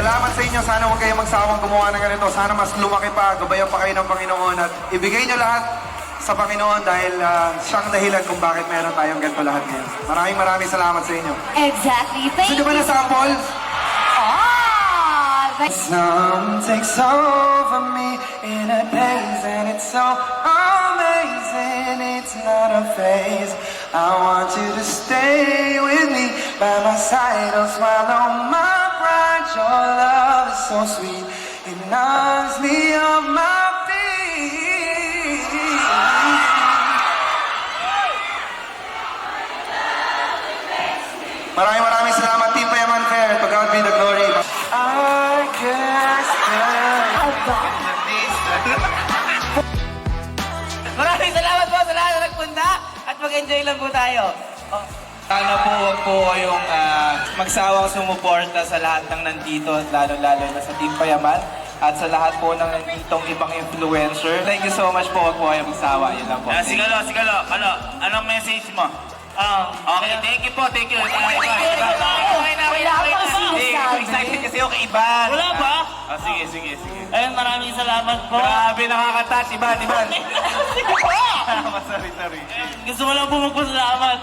Salamat sa inyo. Sana huwag kayong magsawang gumawa ng ganito. Sana mas lumaki pa, gabayan pa kayo ng Panginoon at ibigay nyo lahat sa Panginoon dahil siyang dahilan kung bakit meron tayong ganito lahat ngayon. Maraming salamat sa inyo. Exactly. Thank Sige you. ba na sample? Some takes over me in a daze, and it's so amazing. It's not a phase. I want you to stay with me by my side. I'll swallow my pride. Your love is so sweet. It knocks me off my feet. Maraming salamat, Team Payaman Fair. To God be the glory. I guess Maraming salamat po sa lahat na nagpunta at mag-enjoy lang po tayo. Sana po huwag po kayong magsawang sumuporta sa lahat ng nandito at lalo-lalo na sa Team Payaman at sa lahat po ng nanditong ibang influencer. Thank you so much po. Huwag po kayong magsawa. Yun lang po. Sigalo. Anong message mo? Okay, thank you po, thank you. Okay na. Excited kasi ako kay Iban. Wala ba? Sige. Ayun, maraming salamat po. Grabe, nakaka-touch. Iban. Sorry. Gusto mo lang po magpasalamat.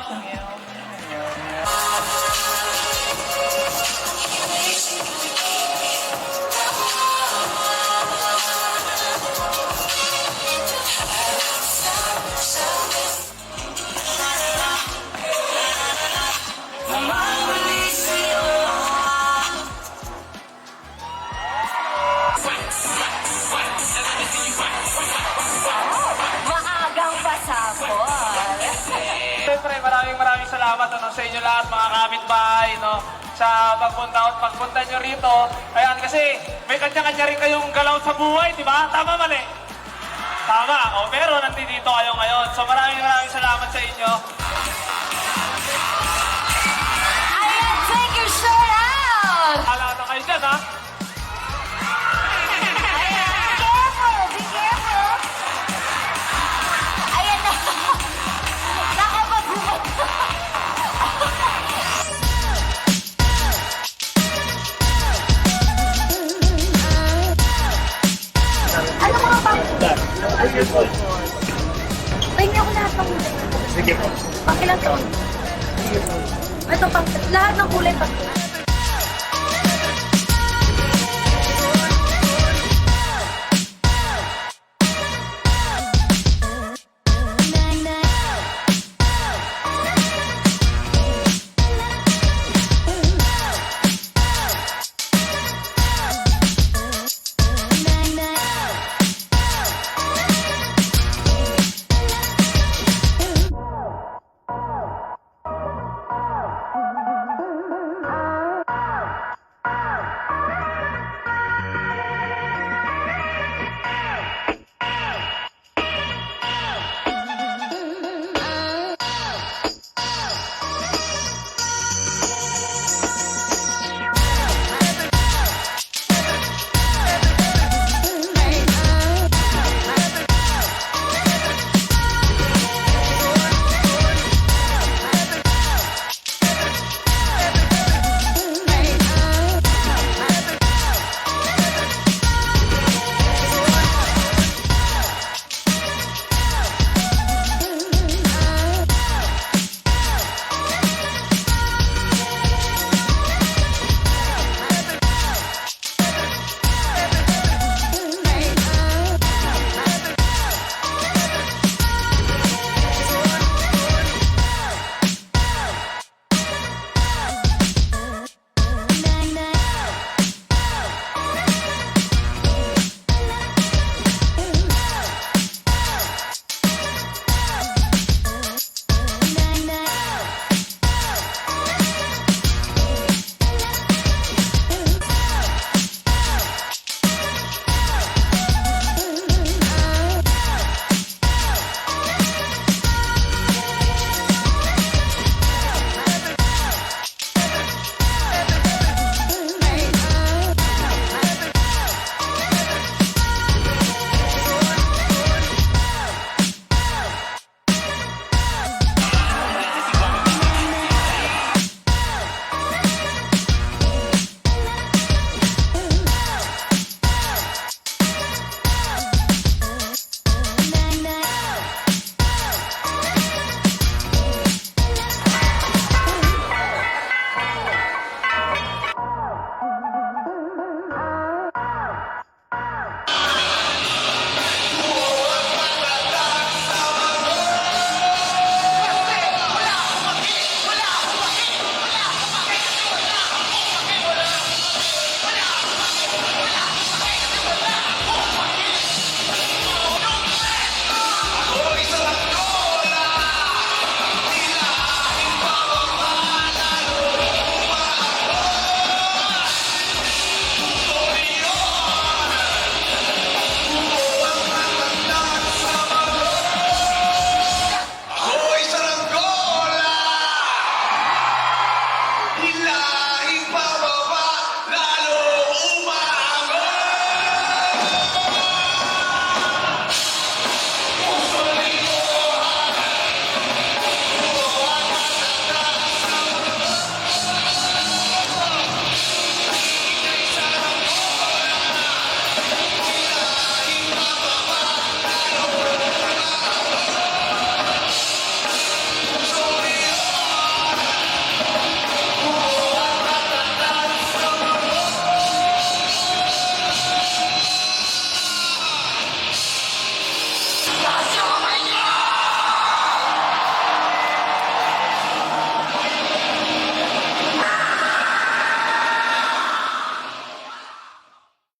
Maagang pasabol. Siyempre, maraming salamat sa inyo lahat, mga kapitbahay, sa pagpunta nyo rito. Ayan, kasi may kanya-kanya rin kayong galaw sa buhay, di ba? Tama, mali? Tama, pero nandito kayo ngayon. So maraming salamat sa inyo. Ayan, take your shirt out! Hala na kayo dyan, ha? Ayan, careful! Be careful! Ayan na! Nakapagubad! Ano mga pang... Tingnan ako lahat ng... Sige po. Pang ilang taon? Ito pang... Lahat ng kulay pang...